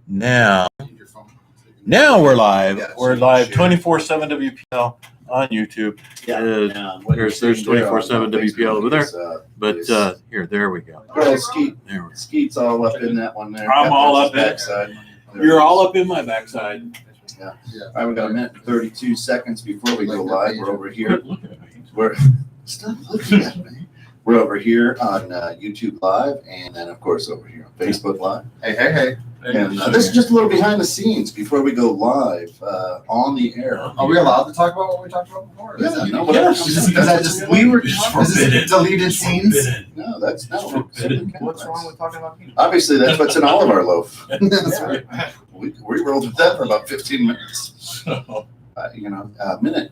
Now we're live. We're live 24/7 WPL on YouTube. There's 24/7 WPL over there. But there we go. Skeet's all up in that one there. I'm all up in it. You're all up in my backside. Yeah. All right, we got a minute and 32 seconds before we go live. We're over here. Stop looking at me. We're over here on YouTube Live, and then of course over here on Facebook Live. Hey. And this is just a little behind the scenes before we go live on the air. Are we allowed to talk about what we talked about before? Yeah, we were deleted scenes? No, that's not forbidden. What's wrong with talking about penis? Obviously, that's what's in all of our loaf. That's right. We rolled with that for about 15 minutes. 1 minute.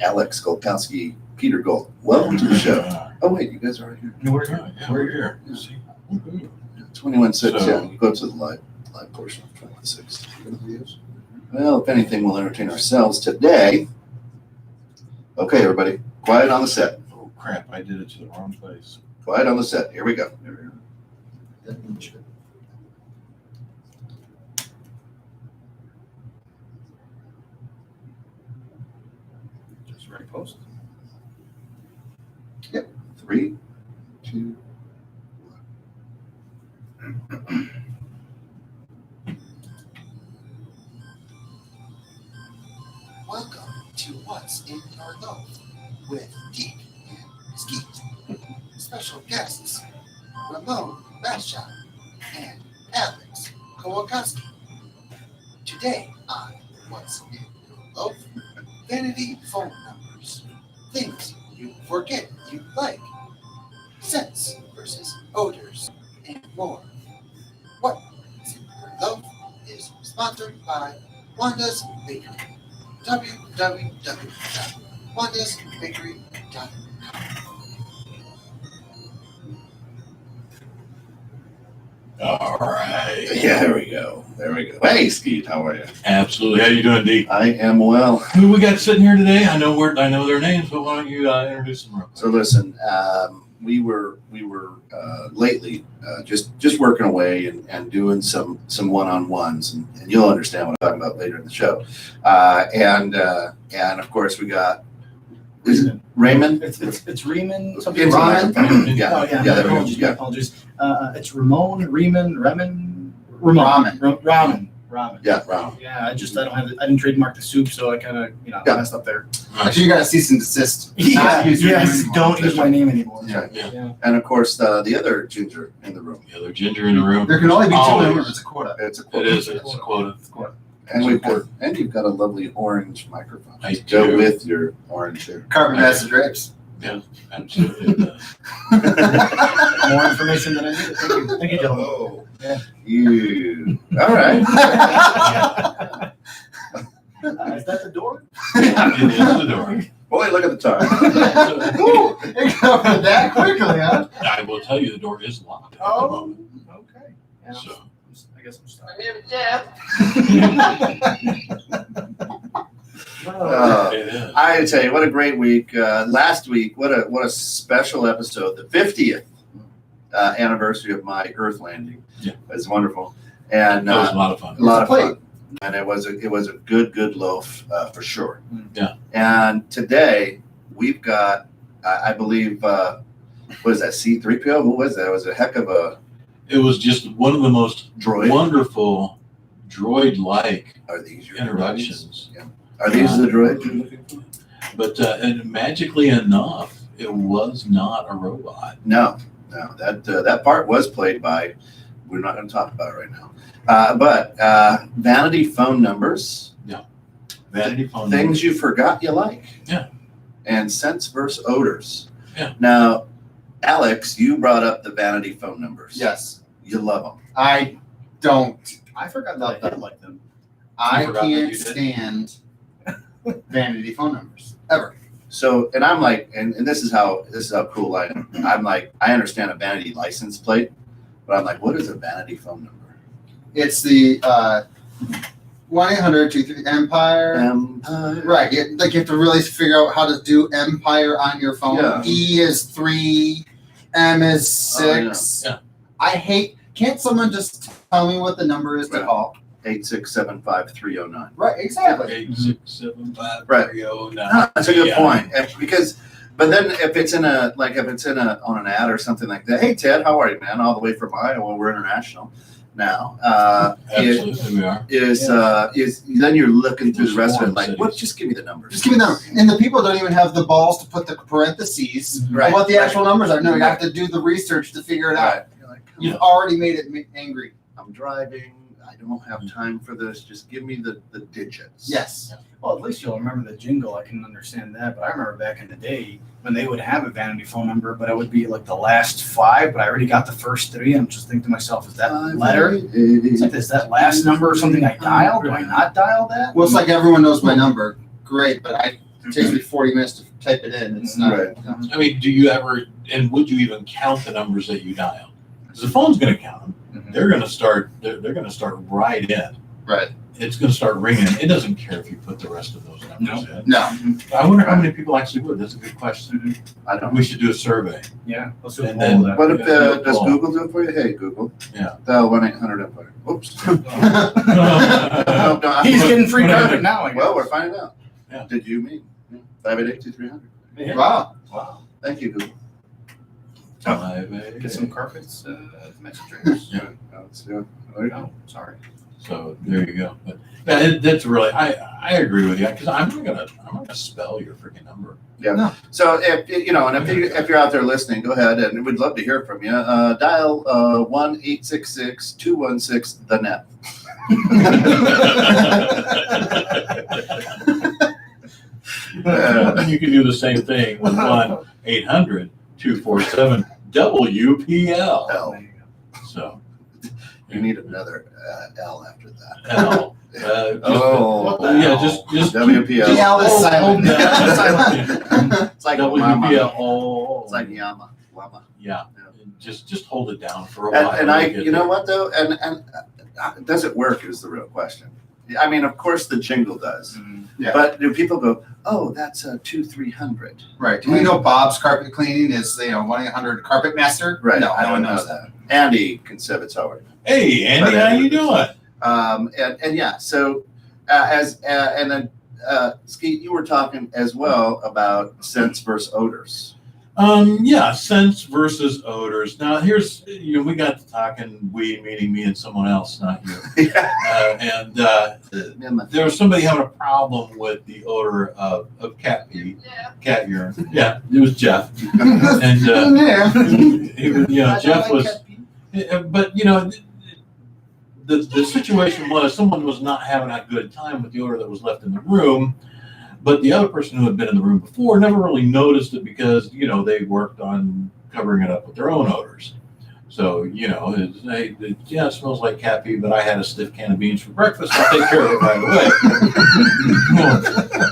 Alex Golkowski, Peter Gold. Welcome to the show. Oh wait, you guys are right here. We're here. 21.6. Yeah, you go to the live portion of 21.6. Well, if anything, we'll entertain ourselves today. Okay, everybody, quiet on the set. Oh crap! I did it to the wrong place. Quiet on the set. Here we go. Just ready to post. Yep. 3, 2. Welcome to What's in Your LOAF with Deek Skeet. Special guests Remon and Alex Golkowski. Today on What's in Your LOAF, Vanity Phone Numbers, things you forget you like, scents versus odors, and more. What's in Your LOAF is sponsored by Wanda's Bakery. www.wandasbakery.com. All right. Yeah, there we go. Hey, Skeet, how are you? Absolutely. How you doing, Deek? I am well. Who we got sitting here today? I know their names, but why don't you introduce them real quick? So listen, we were lately just working away and doing some one-on-ones, and you'll understand what I'm talking about later in the show. And of course we got Raymond. It's Remon. Something Ramen. There we go. Yeah. Apologies. It's Remon. Ramen. Yeah, Ramen. Yeah, I didn't trademark the soup, so I kind of messed up there. Actually, you got to cease and desist. Don't use my name anymore. Yeah. And of course the other ginger in the room. The other ginger in the room. There can only be two members. It's a quota. It's a quota. It is. It's a quota. And you've got a lovely orange microphone. I go do. with your orange hair. Carbon acid drapes. Yeah, absolutely. More information than I needed. Thank you, gentlemen. Oh, you. All right. Is that the door? It is the door. Boy, look at the time. Ooh, it covered that quickly, huh? I will tell you, the door is locked at the Oh, moment. Okay. Yeah, So. I guess I'm stuck. It is. I tell you, what a great week. Last week, what a special episode. The 50th anniversary of my Earth landing. Yeah. It was wonderful. And That was a lot of fun. a lot of fun. And it was a good loaf for sure. Yeah. And today we've got, I believe, what is that, C-3PO? Who was that? It was a heck of a It was just one of the most droid. wonderful droid-like Are these your introductions. Yeah. Are these the droids you're looking for? But and magically enough, it was not a robot. No. That part was played by, we're not going to talk about it right now. But Vanity Phone Numbers. Yeah. Vanity Phone Things Numbers. you forgot you like. Yeah. And scents versus odors. Yeah. Now, Alex, you brought up the Vanity Phone Numbers. Yes. You love them. I don't. I forgot that I did like them. I forgot that you can't did? stand vanity phone numbers ever. So, and I'm like, and this is how cool I am. I'm like, I understand a vanity license plate, but I'm like, what is a vanity phone number? It's the 1-800-233-EMPIRE. Empire. Right. You have to really figure out how to do Empire on your phone. Yeah. E is 3, M is 6. Yeah. I hate. Can't someone just tell me what the number is to Right. call. 8675309. Right, exactly. 8675309. No, that's a good Yeah. point. But then if it's on an ad or something like that, hey Ted, how are you, man? All the way from Iowa, we're international now. Absolutely, we are. Is then you're looking through the rest of it like, what? Just give me the numbers. Just give me the number. And the people don't even have the balls to put the parentheses Right, of what the right. actual numbers are. No, you have to do the research to figure it out. Right. You're like, come You've on, already made it angry. I'm driving. I don't have time for this. Just give me the digits. Yes. Well, at least you'll remember the jingle. I can understand that. But I remember back in the day when they would have a vanity phone number, but it would be like the last 5, but I already got the first 3. I'm just thinking to myself, is that letter? Is that last number something I dialed? Do I not dial that? Well, it's like everyone knows my number. Great, but it takes me 40 minutes to type it in. It's not. Right. I mean, do you ever, and would you even count the numbers that you dial? Because the phone's going to count them. They're going to start right in. Right. It's going to start ringing. It doesn't care if you put the rest of those numbers in. No. I wonder how many people actually would. That's a good question. I don't. We should do a survey. Yeah. Let's do And all then- of that. What if Yeah, does cool. Google do it for you? Hey Google. Yeah. Dial 1-800-EMPIRE. Oops. He's getting free carpet now. I guess. Well, we're finding out. Yeah. Did you mean 588-2300? Yeah. Wow. Wow. Thank you, Google. Get some carpets, messages. Yeah. Oh, sorry. So there you go. But yeah, that's really I agree with you because I'm not gonna spell your freaking number. So if you're out there listening, go ahead and we'd love to hear from you. Dial 1-866-216 the net. And you can do the same thing with 1-800-247-WPL. L. There you go. So You need another L after that. L. Just WPL. The L is silent. It's like Mama. WPL. It's like Yama. Wama. Yeah. Just hold it down for a while. And you know what though? And does it work is the real question. I mean, of course the jingle does. Yeah. But do people go, oh, that's a 2-300? Right. Do we know Bob's carpet cleaning is 1-800 carpet master? Right. No, I no one don't know knows that. Andy Conservatory. Hey, Andy, how you doing? And yeah, so and then Skeet, you were talking as well about scents versus odors. Yeah, scents versus odors. Now here's we got to talking, we meaning me and someone else, not you. And there was somebody having a problem with the odor of cat pee, cat urine. Yeah, it was Jeff. And Yeah. he was, Jeff was, but the situation was someone was not having a good time with the odor that was left in the room, but the other person who had been in the room before never really noticed it because they worked on covering it up with their own odors. So it smells like cat pee, but I had a stiff can of beans for breakfast. I'll take care of it right away.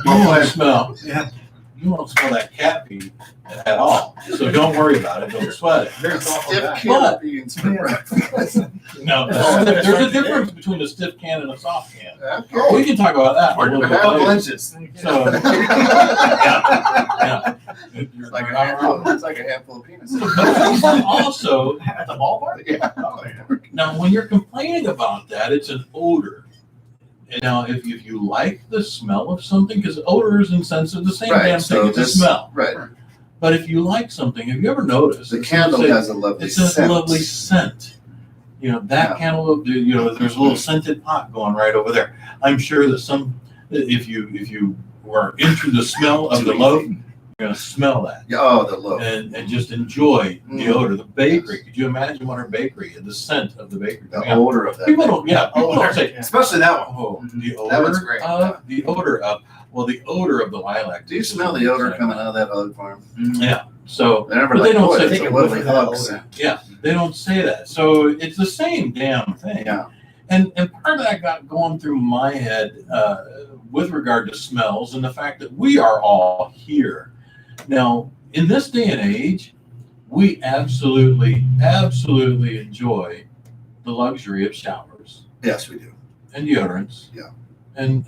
You won't smell. Yeah. You won't smell that cat pee at all. So don't worry about it. Don't sweat it. Very thoughtful Stiff guy. can of beans for breakfast. No, there's a difference between a stiff can and a soft can. Okay. We can talk about that. a little bit Couple later. inches. So, yeah. It's like a handful of penises. Also, At the ballpark? Yeah. Oh, yeah. now when you're complaining about that, it's an odor. And now, if you like the smell of something, because odors and scents are the same Right, damn so thing, it's a this- smell. Right. But if you like something, have you ever noticed? The that candle someone has a lovely it's a scent. lovely scent. That Yeah. candle, there's a little scented pot going right over there. I'm sure that if you were into the smell of the loaf, you're gonna smell that Yeah, oh, the loaf. and just enjoy the Mm. odor. The bakery. Could you imagine what her bakery, the scent of the bakery? The coming out? odor of that. People don't. Yeah, people don't say. Especially that one. Oh, the odor That one's great. of the odor of the odor of the lilac. Do you smell the odor coming out of that hog farm? Yeah. So They're never But like, they don't boy, say it's take a a whiff lovely of that hog odor. scent. yeah, they don't say that. So it's the same damn thing. Yeah. And part of that got going through my head with regard to smells and the fact that we are all here. Now, in this day and age, we absolutely enjoy the luxury of showers Yes, we do. and deodorants. Yeah. And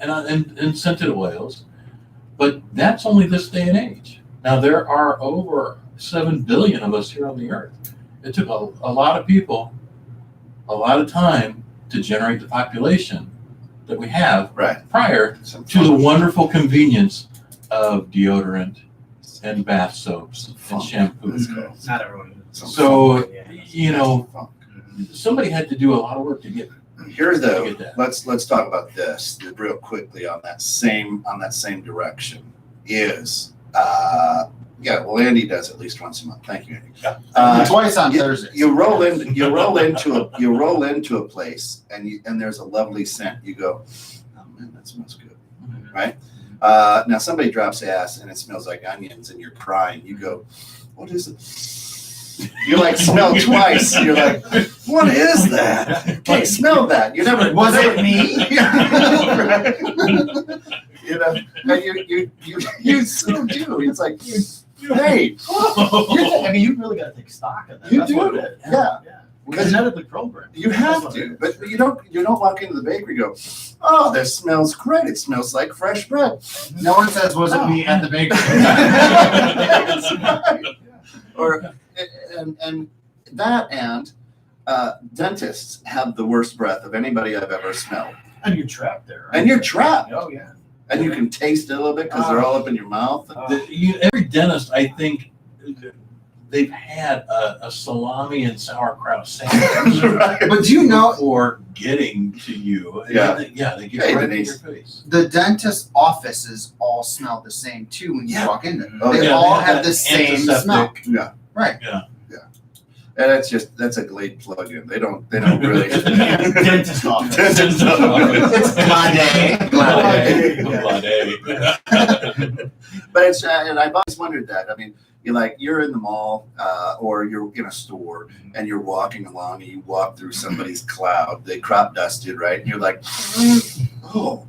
scented oils. But that's only this day and age. Now, there are over 7 billion of us here on the earth. It took a lot of people, a lot of time to generate the population that we have Right. prior to the wonderful convenience of deodorant and bath soaps and shampoos. Not everyone. So, you know, somebody had to do a lot of work to get Here's to get the, that. let's talk about this real quickly on that same direction is, well, Andy does at least once a month. Thank you, Andy. Twice on Thursdays. You roll into a place and there's a lovely scent. You go, oh man, that smells good, right? Now somebody drops ass and it smells like onions and you're crying. You go, what is it? You like smell twice. You're like, what is that? Can't smell that. You never Was it me? Right? You know, and you so do. It's like, hey, I mean, you really got to take stock of that. You That's do. what it is. Yeah. We're genetically programmed. you have to, but you don't walk into the bakery and go, oh, this smells great. It smells like fresh bread. No one says, was it me at the bakery? That's right. Or and dentists have the worst breath of anybody I've ever smelled. And you're trapped there. Right? And you're trapped. Oh, yeah. And you can taste it a little bit because they're all up in your mouth. Every dentist, I think, they've had a salami and sauerkraut sandwich Right. But do you know before getting to you. Yeah. They get Hey, right in Denise. your face. the dentist offices all smell the same too when you Yeah. walk in there? Oh, They yeah, all they have have the that same antiseptic. smell. Yeah. Right. And that's a great plug-in. They don't really. Dentist office. Dentist office. It's Glade. But it's and I've always wondered that. I mean, you're in the mall or you're in a store and you're walking along and you walk through somebody's cloud. They crop dusted, right? And you're like, oh,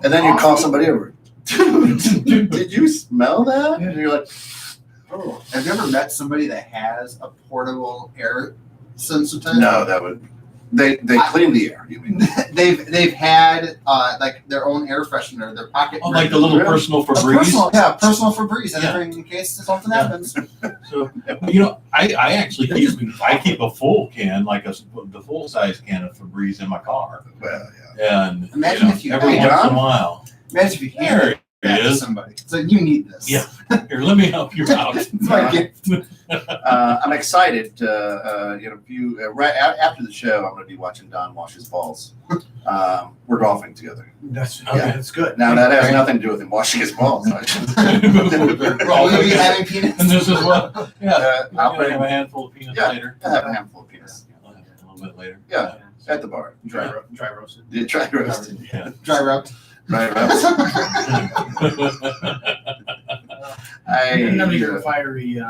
and then you call somebody over. Dude, did you smell that? And you're like, oh. Have you ever met somebody that has a portable air sensitizer? No, that would. They clean the air. You mean? They've had like their own air freshener, their pocket. Oh, like the little Really? personal A Febreze. personal Febreze, and Yeah. in case something Yeah. happens. So I actually keep a full can, like the full size can of Febreze in my car, Well, yeah. and Imagine if you every had- once in a while. Imagine if you There handed it that to is. somebody. So you need this. Yeah. Here, let me help you out. It's my gift. I'm excited. Right after the show, I'm going to be watching Don wash his balls. We're golfing together. That's Okay. That's good. Now that has nothing to do with him washing his balls. Will you be having peanuts? And this is what, yeah, I'll I'll have a handful of peanuts Yeah. later. I have a handful of peanuts I'll have it a little bit later. Yeah. at the bar. Dry roasted. You try roasted. Yeah. Dry rubbed. Dry roast. None of your fiery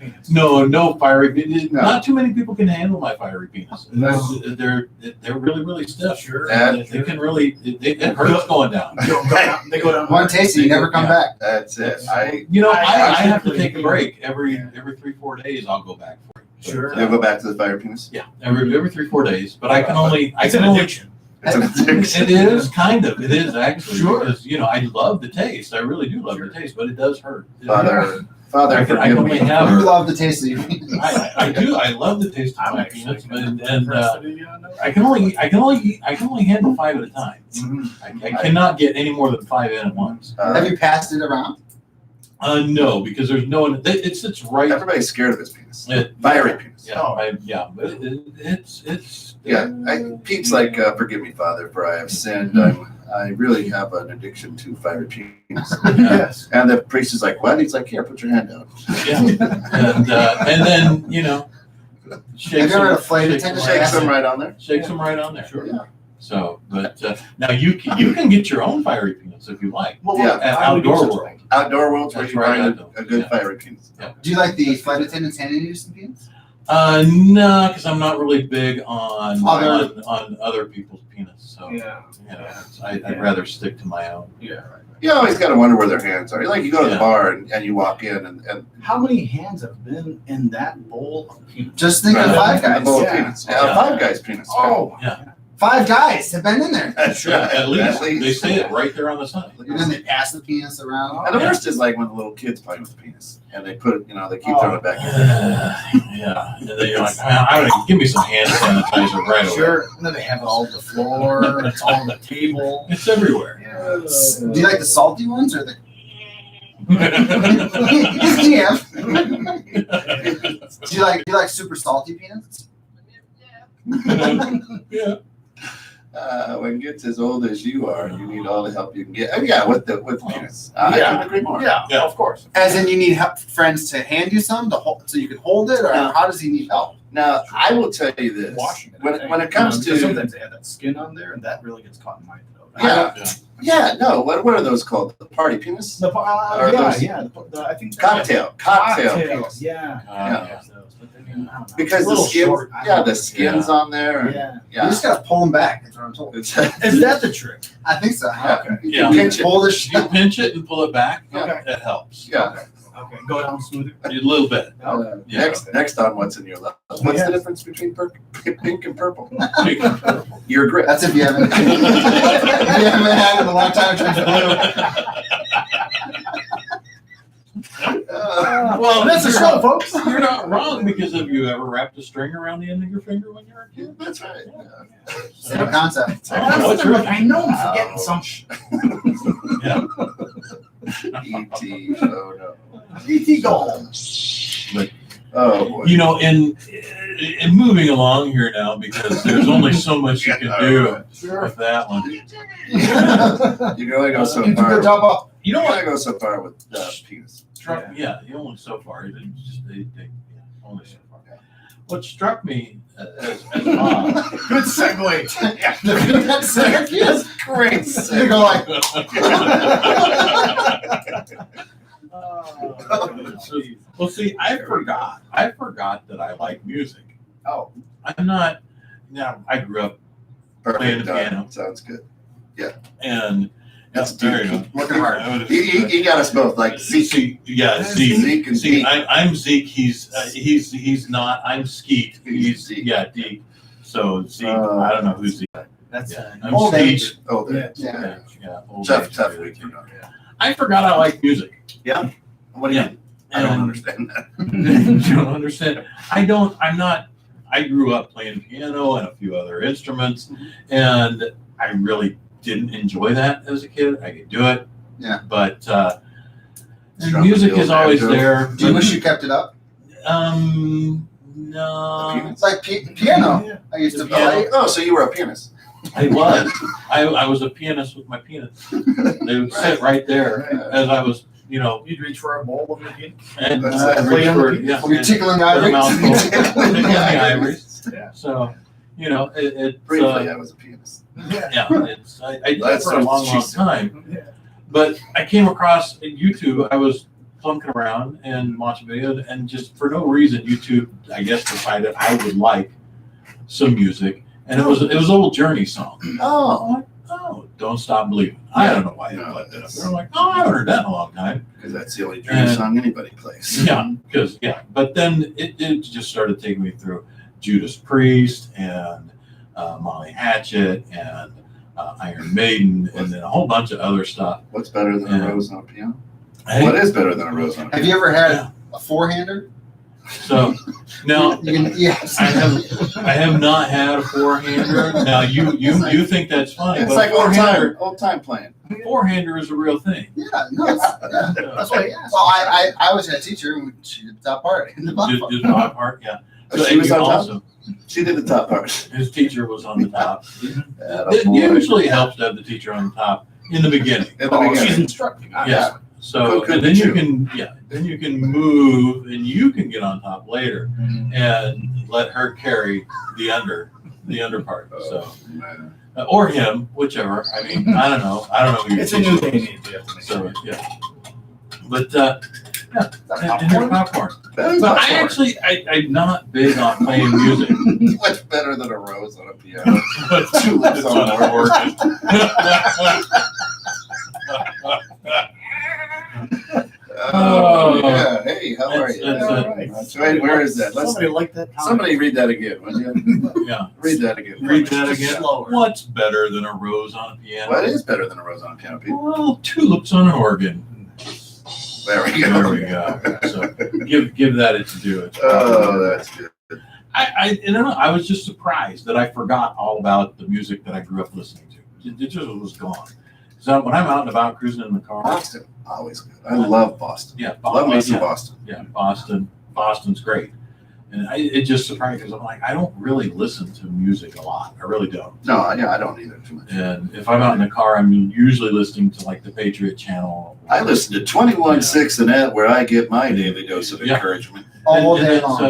peanuts. No fiery. No. Not too many people can handle my fiery penis. No. They're really, really stiff. Sure. They can really. It hurts going down. They go down. One taste, and you never come back. That's it. I I have to actually- take a break every 3-4 days. I'll go back for it. But, Sure. You'll go back to the fire penis? Yeah, every 3-4 days. But I can only. It's an addiction. It's an addiction. It is kind of. It is actually. Sure. Because I love the taste. I really do love the taste, but it does hurt. It hurts. Father, I can forgive only me. have. You love the taste of your penis. I do. I love the taste of I'm my actually peanuts, kind of and impressed that you know. I can only handle 5 at a time. I cannot get any more than 5 in at once. Have you passed it around? No, because there's no one. It sits right. Everybody's scared of his penis. It, Fiery penis. Yeah, but it's. Yeah, Pete's like, forgive me, Father, for I have sinned. I really have an addiction to fiery penis. Yes. And the priest is like, what? He's like, here, put your hand out. Yeah, and then shakes Have you ever them, had a flight shakes attendant them Shakes right them right on there. Shakes them right on there. Sure. Yeah. So, but now you can get your own fiery peanuts if you like. Yeah. At How do we do Outdoor such World. thing? Outdoor worlds where That's you right, find outdoor. a good Yeah. fiery penis. Do you like the flight attendants handing you some peanuts? No, because I'm not really big on other people's peanuts. So Yeah. I'd rather stick to my own. Yeah. You always got to wonder where their hands are. Like you go to the Yeah. bar and you walk in and How many hands have been in that bowl of peanuts? Just think of Right. Five the Guys. bowl of Yeah. peanuts. Yeah. Five Guys peanuts. Oh, Yeah. 5 guys have been in there. That's right. At least they say it right there on the sign. And then they pass the penis around. And the worst is like when the little kids play with the penis and they put it, they keep throwing it back in. Yeah, and then you're like, I don't give me some hand sanitizer right away. Sure. And then they have it all over the floor. It's all on the table. It's everywhere. Yeah. Do you like the salty ones or the? Do you like super salty peanuts? Yeah. When it gets as old as you are, you need all the help you can get. With the penis. I couldn't agree more. Yeah, of course. As in, you need friends to hand you some to hold, so you can hold it, or how does he need help? Now, I will tell you this. Washing it. When it comes to sometimes they have that skin on there, and that really gets caught in my throat. what are those called? The party penis? I think Cocktail penis. Yeah. But then, I don't know. Because It's a the little skin, short. the skin's on there. And, Yeah. You just gotta pull them back. That's what I'm told. It's, Is that the trick? I think so. Okay. you Yeah. can pinch it. Pull the You shit. pinch it and pull it back. Yeah. That helps. Yeah. Okay. Go down smoother. A little bit. Yeah. Next on what's in your love. What's the difference between pink and purple? Pink and purple. Your grip. That's if you haven't. If you haven't had it in a long time. Well, That's a show, folks. You're not wrong, because have you ever wrapped a string around the end of your finger when you were a kid? That's right. Same concept. I know I'm forgetting some. Yeah. E.T. Oh no. ET go home. Oh boy. In moving along here now, because there's only so much you can do with that one. You can only go so You far. can jump up. You know You what? only go so far with penis. Yeah, you only so far. Only so far. What struck me as odd. Good segue. That's Great. You go like. Well, see, I forgot that I like music. Oh. I'm not. Now, I grew up playing the piano. Sounds good. and That's very Deek. Working hard. He got us both like Zeke. Zeke, yeah, Zeke. Zeke and See, Deek. I'm Zeke. He's not. I'm Skeet. He's Zeke. Yeah, Deek. So Zeke. I don't know who's Zeke. That's Yeah, I'm old Skeet. age. Oh, Yeah. yeah. Yeah, old Tough age. week. You know. I forgot I like music. What do you? Yeah. I don't And- understand that. You don't understand. I'm not. I grew up playing piano and a few other instruments, and I really didn't enjoy that as a kid. I could do it. Yeah. But and Strum music the is old always banjo. there. Do you wish you kept it up? No. It's like piano. I used to play. Oh, so you were a pianist. I was. I was a pianist with my penis. They would sit right there as I was, You'd reach for a bowl of your penis. and That's I it. reached for, You're tickling for the ivory. mouthful. Tickling the ivories. Yeah. So, it's Briefly, I was a pianist. yeah, I did that That's for a what long, she long said. time. Yeah. But I came across YouTube. I was plunking around and watching videos, and just for no reason, YouTube, I guess, decided I would like some music, and it was old Journey song. Oh, I'm like, oh, Don't Stop Believing. I don't know why I put that up there. I'm like, oh, I haven't heard that in a long time. because that's the only dream song anybody plays. Yeah, but then it just started taking me through Judas Priest and Molly Hatchet and Iron Maiden, and then a whole bunch of other stuff. What's better than Yeah. a rose on a piano? Hey, What is better than a rose on a Have piano? you ever had Yeah. a four-hander? So now Yes. I have not had a four-hander. Now you think that's funny, It's but like a old time playing. four-hander is a real thing. Yeah, no, that's what I asked. Well, I was a teacher and she did the top part in the bottom part. Just my part, yeah. So, She and was you on top. also, She did the top part. his teacher was on the top. Attaboy. It usually helps to have the teacher on the top in the beginning. In the Oh, she's beginning. instructing. Yeah. So Could and then be you true. can move and you can get on top later Mhm. and let her carry the under part. So Oh, man. or him, whichever. I mean, I don't know. Who your It's a new teacher day was. and age. You have to make So sure. yeah. But and there's popcorn. Better But popcorn. I'm not big on playing music. Much better than a rose on a piano. But Two lips on on board. Oh. Yeah. Hey, how are you? That's All it. right. Wait, where is that? Somebody like that. Somebody read that again, would you? Yeah. Read that again. Read that Just again. slower. What's better than a rose on a piano? What is better than a rose on a piano, Pete? Well, tulips on an organ. There we go. There we go. So give that its due. Oh, that's good. I don't know. I was just surprised that I forgot all about the music that I grew up listening to. It just was gone. So when I'm out and about cruising in the car, Boston, always good. I love Boston. yeah, Love me some yeah, Boston. yeah, Boston's great. And it just surprised because I'm like, I don't really listen to music a lot. I really don't. No, yeah, I don't either too much. And if I'm out in the car, I'm usually listening to like the Patriot Channel. I listen to 21.6 and that, where I get my daily dose of Yeah. encouragement All And day that's, long.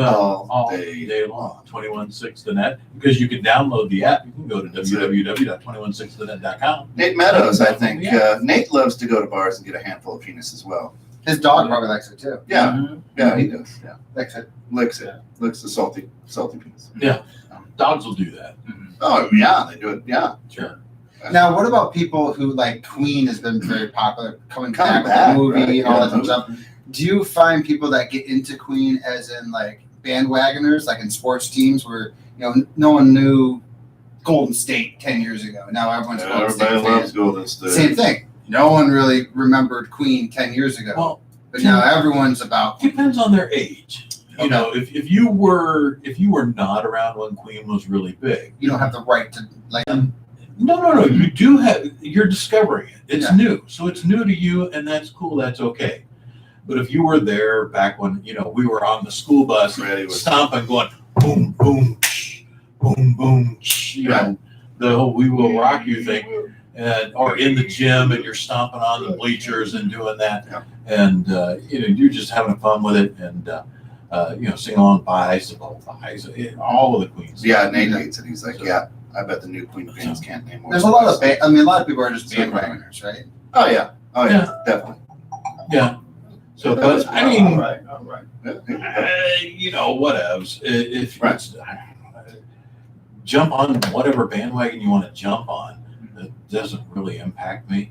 all day day. long. 216 the net, because you can download the app. You can go to That's it. www.216thenet.com. Nate Meadows, I think. Yeah. Nate loves to go to bars and get a handful of penis as well. His dog probably likes it too. Yeah, Mhm. yeah, he does. Yeah, Likes it. licks it. Licks the salty penis. Dogs will do that. Oh yeah, they do it. Yeah, Sure. Now, what about people who like Queen has been very popular, coming Coming back back, with the movie right, and all yeah, that type of stuff? Do you find people that get into Queen as in like bandwagoners, like in sports teams, where no one knew Golden State 10 years ago? Now everyone's a Golden State everybody fan. loves Golden State. Same thing. No one really remembered Queen 10 years ago, Well, but now everyone's about. depends on their age. You know, if you were not around when Queen was really big. You don't have the right to like. No. You do have. You're discovering it. It's Yeah. new, so it's new to you, and that's cool. That's okay. But if you were there back when we were on the school bus, Ready with- stomping, going boom, boom, boom, boom, the whole "We Will Rock You" thing, or in the gym, and you're stomping on the bleachers and doing that, Yeah. and you're just having fun with it, and sing along buys, all of the Queens. Yeah, Nate hates it. He's like, yeah, I bet the new Queen fans can't name more. There's a lot of. A lot of people are just So, right. bandwagoners, right? Oh yeah, Yeah. definitely. Yeah. So, That's but I mean, all right. Yeah. whatevs. If Right. it's, jump on whatever bandwagon you want to jump on. It doesn't really impact me.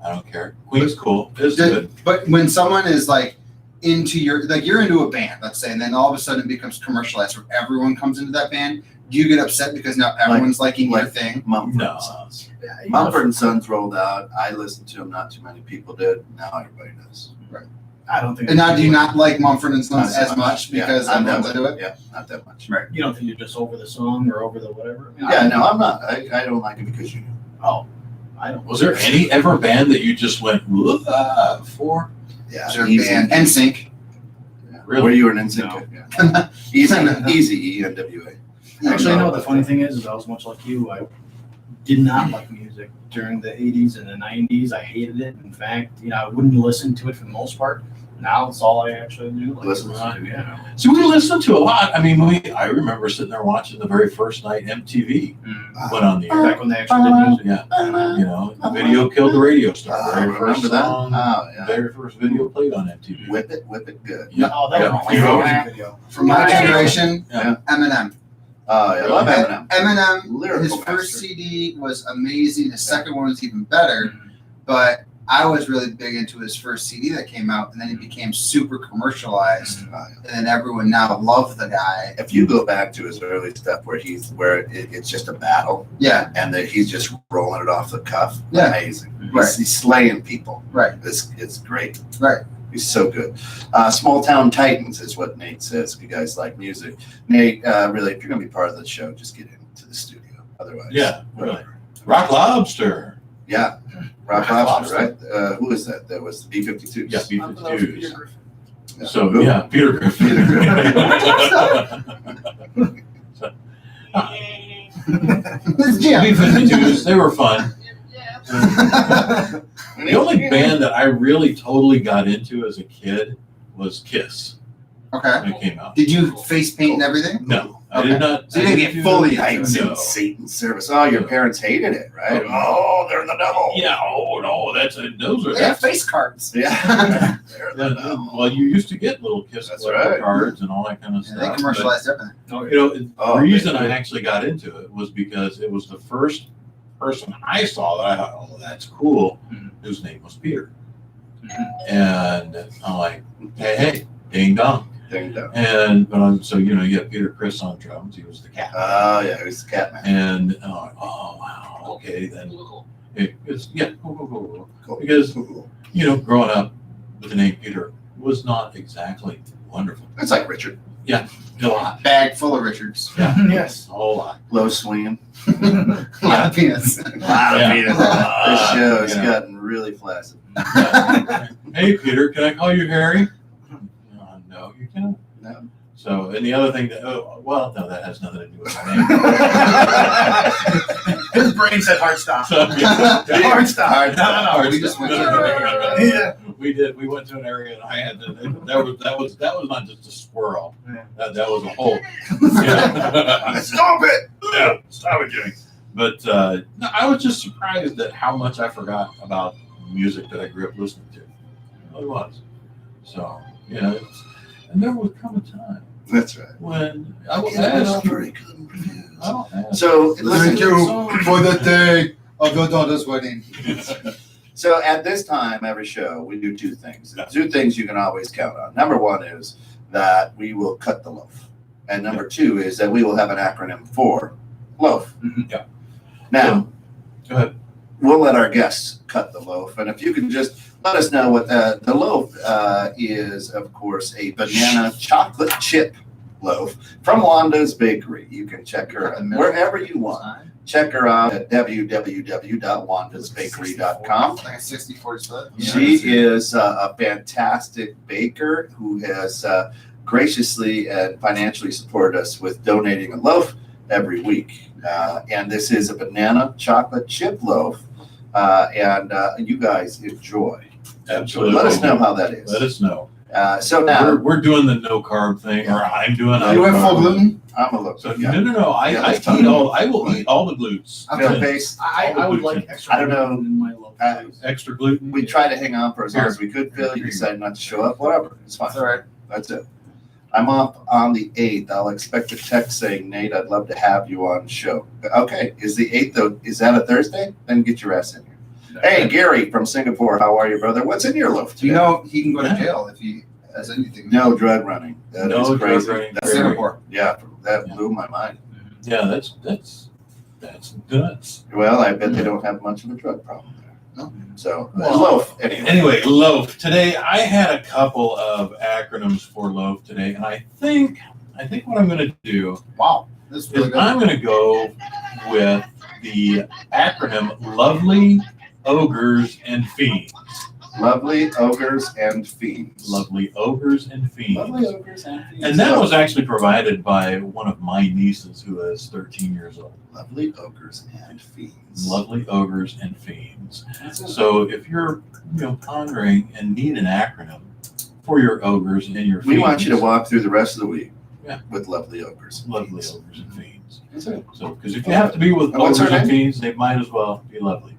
I don't care. Queen's cool. It's good. But when someone is like into you're into a band, let's say, and then all of a sudden it becomes commercialized where everyone comes into that band, do you get upset because now everyone's liking your thing? Mumford No. and Sons. Mumford and Sons rolled out. I listened to them. Not too many people did. Now everybody does. I don't think. And now, do you not like Mumford and Sons Not as much Yeah, because not everyone's that into much. it? Yeah, not that much. Right. You don't think you're just over the song or over the whatever? I mean, Yeah, no, I'm not. I don't like it because you know. Oh, I don't. Was there any ever band that you just went for? Yeah, Is there a easy. band? NSYNC. Yeah. Really? Were you an NSYNC? No. Yeah. Easy, ENWA. Actually, no. The funny thing is I was much like you. I did not like music during the 80s and the 90s. I hated it. In fact, I wouldn't listen to it for the most part. Now it's all I actually do. Like, Listen to. Yeah. So we listened to a lot. I mean, I remember sitting there watching the very first night MTV went on the air. Back when they actually did music. Yeah, the video killed the radio star. Very remember first that? song, Oh, yeah. very first video played on MTV. Whip it good. Yeah. Oh, that Yeah. was my You know, favorite video. From my generation, Yeah. Eminem. Oh, yeah, I love Eminem. Eminem, Lyrical his master. first CD was amazing. His second one was even better. But I was really big into his first CD that came out, and then he became super commercialized, and then everyone now loved the guy. If you go back to his early stuff where it's just a battle Yeah, and that he's just rolling it off the cuff, Yeah. amazing. Right. He's slaying people. right, It's great. right. He's so good. Small Town Titans is what Nate says. If you guys like music, Nate, really, if you're gonna be part of the show, just get into the studio. Otherwise, Yeah, whatever. Rock Lobster. Yeah, Rock Rock Lobster, Lobster. right? Who is that? That was the B-52s. Yeah, I thought that was Peter B-52s. Griffin. Yeah. So Who? yeah, Peter Griffin. Peter It's Jim. B-52s, they were fun. The only band that I really totally got into as a kid was Kiss Okay. when it came out. Did you face paint and everything? No, I did not. So you I didn't didn't get do fully that. Knights No. in Satan's service. Oh, your parents hated it, right? Oh, they're the devil. Yeah. Oh no, those are They have face cards. Yeah. They're the Yeah, devil. well, you used to get little Kiss That's collector right. cards and all that kind of Yeah, stuff. they commercialized everything. But, Oh, the reason they- I actually got into it was because it was the first person I saw that I thought, oh, that's cool, whose name was Peter. And I'm like, hey, ding dong. Ding dong. And so you had Peter Criss on drums. He was the cat. Oh yeah, he was the cat man. And oh wow, okay then. It's cool. Cool. Because Cool. growing up with the name Peter was not exactly wonderful. It's like Richard. A lot. Bag full of Richards. Yeah. Yes. A whole lot. Low swinging. A lot of peanuts. A lot of Yeah. peanuts. This show has Yeah. gotten really flaccid. Hey Peter, can I call you Harry? No, you can't. No. So, and the other thing that, no, that has nothing to do with my name. His brain said hard stop. So, Hard stop. Hard stop. We just went to Yeah. We did. We went to an area, and I had to. That was not just a squirrel. Yeah. That was a hole. Yeah. Stop it! Yeah, stop it, Jimmy. But no, I was just surprised at how much I forgot about music that I grew up listening to. It really was. So and there would come a time That's right. when I will Yeah, ask you. very good reviews. I don't ask. So Thank listen. you for the day of your daughter's wedding. So at this time, every show, we do two things. The two things you can always count on. Number one is that we will cut the loaf. And number two is that we will have an acronym for loaf. Yeah. Now, Go ahead. we'll let our guests cut the loaf. And if you can just let us know what the loaf is, of course, a banana chocolate chip loaf from Wanda's Bakery. You can check her out wherever you want. Check her out at www.wandasbakery.com. Like a 60-40 split. She is a fantastic baker who has graciously and financially supported us with donating a loaf every week. And this is a banana chocolate chip loaf. And you guys enjoy. Absolutely. Let us know how that is. Let us know. So now, We're doing the no carb thing, or I'm doing. You went full gluten? I'm a look. So Yeah. no. I that's eat fine. I will eat all the glutes. Milk base. I would like extra. I don't know. gluten in my loaf. Extra gluten. We tried to hang on for as long as we could, Phil. You decided not to show up. Whatever. It's fine. That's all right. That's it. I'm off on the 8th. I'll expect a text saying, Nate, I'd love to have you on the show. Okay. Is the 8th, though? Is that a Thursday? Then get your ass in here. Hey, Gary from Singapore. How are you, brother? What's in your loaf today? You know he can go to jail if he has anything. No drug running. That No is drug crazy. running. That's Singapore. Yeah, that blew my mind. Yeah, that's nuts. Well, I bet they don't have much of a drug problem there. No. So, Well, loaf, anyway. Anyway, loaf. Today I had a couple of acronyms for loaf today, and I think what I'm going to do Wow. This is really is good. I'm going to go with the acronym Lovely Ogres and Fiends. Lovely ogres and fiends. Lovely Ogres and Fiends. Lovely ogres and fiends. And that was actually provided by one of my nieces who is 13 years old. Lovely ogres and fiends. Lovely Ogres and Fiends. That's it. So if you're pondering and need an acronym for your ogres and your fiends, We want you to walk through the rest of the week Yeah. with lovely ogres. and Lovely fiends. Ogres and Fiends. That's it. So because if you have to be with And what's ogres her and name? fiends, they might as well be lovely.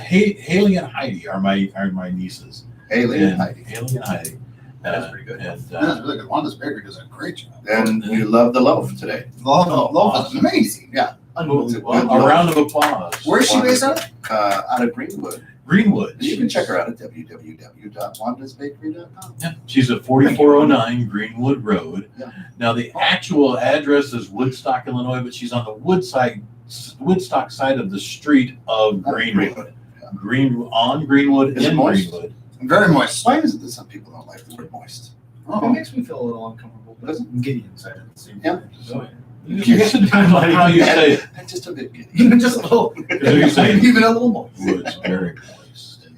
Haley and Heidi are my nieces. Haley and Heidi. Haley and Heidi. That's pretty good. And That's really good. Wanda's Bakery does a great job. And you love the loaf today. Loaf awesome. is amazing. Yeah. well, Good a loaf. round of applause. Where's she based out of? Out of Greenwood. Greenwood. You can check her out at www.wandasbakery.com. Yeah, she's at 4409 Greenwood Road. Yeah. Now the actual address is Woodstock, Illinois, but she's on the Woodstock side of the street of Greenwood. Greenwood Is it in moist? Greenwood. Very moist. Why is it that some people don't like the word moist? It Oh. makes me feel a little uncomfortable, but I'm giddy inside at the same Yeah. time. So, It just depends on how you say it. I'm just a bit giddy. even just a little, Because you say even a little more. Wood's very moist.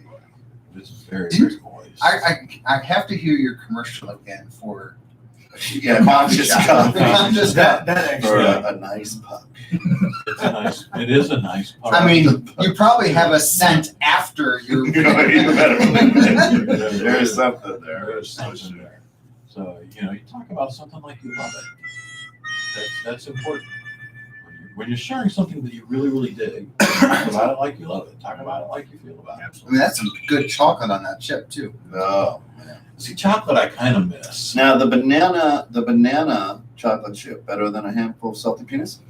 It's very, very moist. I have to hear your commercial again for Yeah, conscious coffee. Conscious That For actually. a nice puck. It is a nice part. I mean, you probably have a scent after your. You better believe it. There There's something there. There is something there. So, you talk about something like you love it. That's important. When you're sharing something that you really, really dig, talk about it like you love it. Talk about it like you feel about it. I mean, that's some good chocolate on that chip too. Oh, man. See, chocolate I kind of miss. Now, the banana chocolate chip, better than a handful of salty peanuts?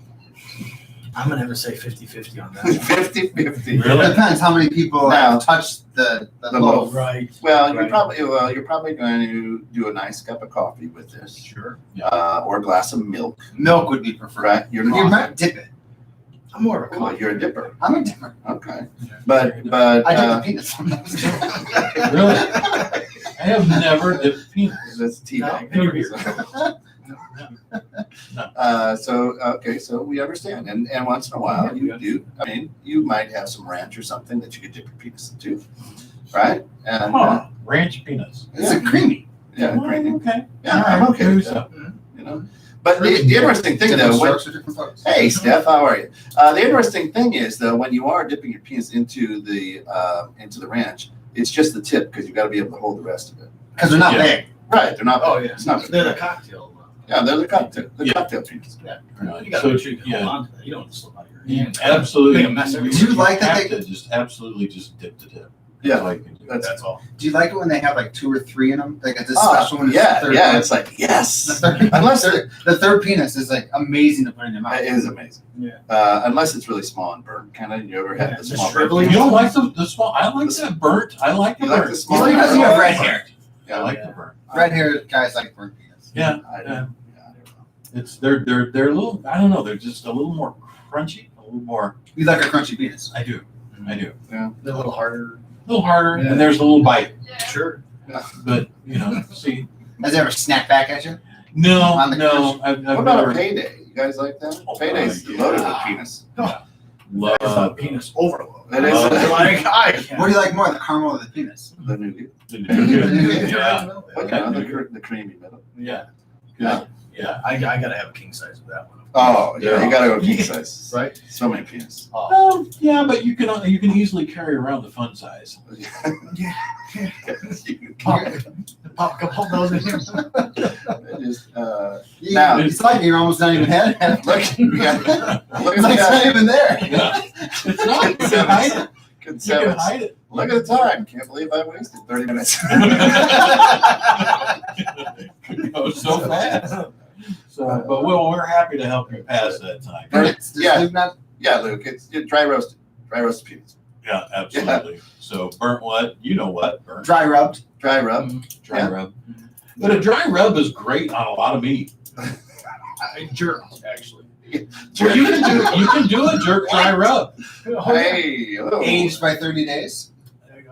I'm gonna have to say 50-50 on that. 50-50. Really? It depends how many people Now, have touched the the loaf. loaf. Right. Well, Right. you're probably going to do a nice cup of coffee with this, Sure. or a glass of milk, Milk would be preferred. right? You're You not. might dip it. I'm more of a Well, coffee. you're a dipper. I'm a dipper. Okay, Yeah. but I dip the peanuts sometimes. Really? I have never dipped peanuts. that's tea No, bag. in your beer. So we understand, and once in a while you do. I mean, you might have some ranch or something that you could dip your peanuts into, right? And Huh, ranch peanuts. It's a creamy. yeah, Oh, creamy. okay. Yeah, I'm okay Maybe with so. that. You know, but the interesting thing Different though, strokes for different folks. hey Steph, how are you? The interesting thing is though, when you are dipping your peanuts into the ranch, it's just the tip because you got to be able to hold the rest of it. Because they're not Yeah. big. Right? They're not. Oh yeah. It's not. They're the cocktail. Yeah, they're the cocktail. The Yeah. cocktail peanuts. You gotta So, make sure you can yeah. hold on to that. You don't want to slip out of your hand. Absolutely. Make a mess everywhere. Do you like that have they- to just absolutely just dip the tip. Yeah. That's all you can do. That's all. Do you like it when they have like 2 or 3 in them? Like it's a Oh, special one. It's yeah, the third yeah. one. It's like yes. The third, Unless the third penis is like amazing to put in your mouth. it is amazing. Yeah. Unless it's really small and burnt, kind of. You ever had Yeah, the just small shriveling. burnt? You don't like the small? I like that burnt. I like the You like burnt. the small? Well, because you have red hair. Yeah, I like the burnt. Red hair guys like burnt penis. Yeah. I Yeah. don't know. It's they're a little. I don't know. They're just a little more crunchy. A little more. You like a crunchy penis. I do. I do. They're a little harder. A little harder, Yeah. and there's a little bite. Sure. But see, Has it ever snapped back at you? no, On the no. I've What about never a payday? You guys like that? Oh, Payday's yeah. loaded with penis. love Penis overload. That is Like I can't. What do you like more, the caramel or the penis? the nougat. Yeah. But you know, the creamy middle. Yeah. Yeah. Yeah. I gotta have a king size of that one. Oh yeah, you gotta go king Yeah. size. Right? So many penis. Yeah, but you can easily carry around the fun size. Pop a couple of those in here. It is, Yeah, Now- it's like you're almost not even had it. look, It's yeah, look at like it's not that. even there. Yeah. It's not. You can hide it. Good You can sevens. hide it. Look at the time. Can't believe I wasted 30 minutes. Could go so fast. So, but we're happy to help you pass that time. It's just Yeah. not Yeah, Luke, it's dry roasted penis. Yeah, absolutely. So burnt what? You know what? Burnt dry rubbed. Dry rub. dry yeah. rub. But a dry rub is great on a lot of meat. Jerk, actually. Well, you can do a jerk dry rub. Hey, oh. Aged by 30 days. There you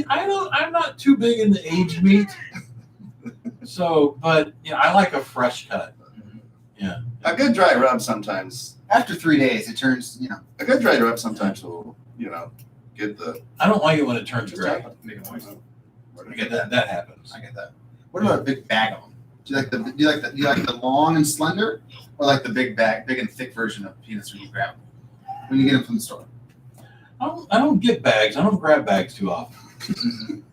go. I'm not too big in the aged meat. So, but I like a fresh cut. Yeah. A good dry rub sometimes. After 3 days, it turns, A good dry rub sometimes will, get the. I don't like it when it turns gray. Make it moist. I get that. That happens. I get that. What about a big bag of them? Do you like the long and slender, or like the big and thick version of peanuts when you grab them? When you get them from the store. I don't get bags. I don't grab bags too often.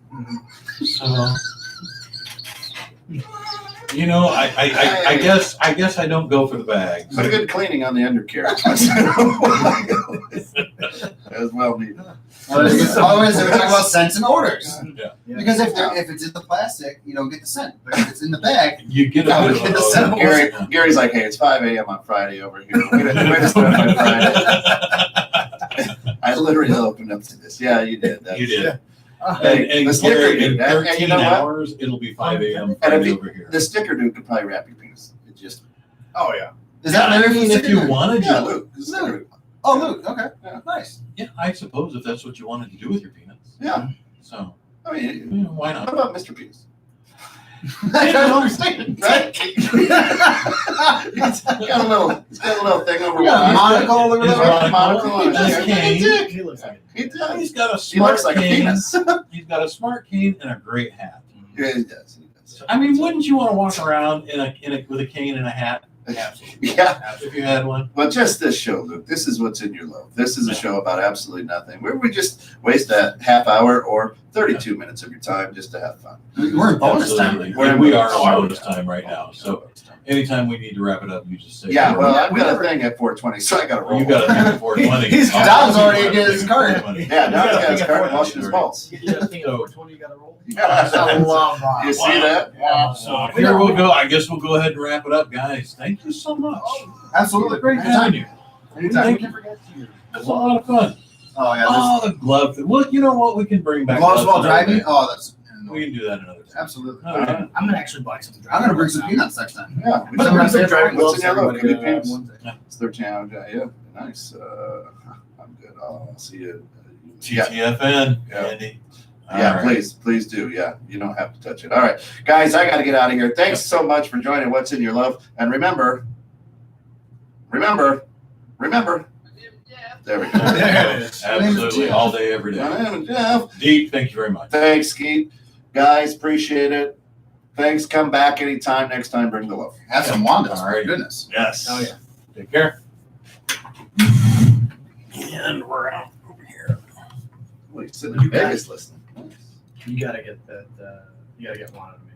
So, I guess I don't go for the bags. Put a good cleaning on the undercarriage. As well needed. Otherwise, we're talking about scents and odors. Yeah. Because if it's in the plastic, you don't get the scent. But if it's in the bag, You get Yeah, a we bit get the of simple- a Gary's like, hey, it's 5 a.m. on Friday over here. Way to start my Friday. I literally opened up to this. Yeah, you did. You did. Hey, And the sticker Gary, dude, in and 13 you know what? hours, it'll be 5 a.m. And Friday if you- over here. The sticker dude could probably wrap your penis. It just. Oh yeah. is that I Larry mean, from if you Sticker? wanted Yeah, to. Luke. The sticker dude. Oh, Luke. Okay. Yeah. Nice. Yeah, I suppose if that's what you wanted to do with your peanuts. Yeah. So, I mean, why how not? about Mr. Penis? I don't understand. Right? He's got a little thing over You got a one eye. monocle over His there? monocle on His his cane. He looks like He does. He's got a He smart looks like a cane. penis. He's got a smart cane and a great hat. Yeah, he does. He does. I mean, wouldn't you want to walk around with a cane and a hat? absolutely. Yeah. If you had one. Well, just this show, Luke. This is what's in your loaf. This is a show about absolutely nothing. Where we just waste a half hour or 32 minutes of your time just to have fun. We're in bonus time. Absolutely. And we are on bonus time right now. So anytime we need to wrap it up, you just say. Yeah, well, I've got a thing at 4:20, so I got to roll. You got a thing at 420. Don's already did his card. Yeah, now he's got his You card got washing his balls. You got a thing at 20, you got to roll. Yeah. love You see that? Yeah. So here we'll go. I guess we'll go ahead and wrap it up, guys. Thank you so much. Absolutely. Great having you. Anytime. Thank you. That's a lot of fun. Oh yeah. Oh, the glove. Well, you know what? We can bring back Gloves while another driving. day. Oh, that's. We can do that another time. Absolutely. Oh, yeah. I'm gonna actually buy some. I'm gonna bring some peanuts next time. Yeah. I'm gonna bring some driving What's gloves. in your loaf? Everybody Give me pants. one day. It's 13 hour. Yeah. Nice. I'm good. I'll see you. Yeah. TTFN, Yeah. Andy. Yeah, All right. please do. Yeah, you don't have to touch it. All right, guys, I got to get out of here. Thanks so much for joining What's in Your Love. And remember. There we go. There it is. Absolutely, all day, every day. My name is Jeff. Deek, thank you very much. Thanks, Skeet. Guys, appreciate it. Thanks. Come back anytime. Next time, bring the love. Have some Wandas. All right. Goodness. Yes. Oh yeah. Take care. And we're out over here. Well, you're sitting in Vegas listening. You gotta get that. You gotta get one of me.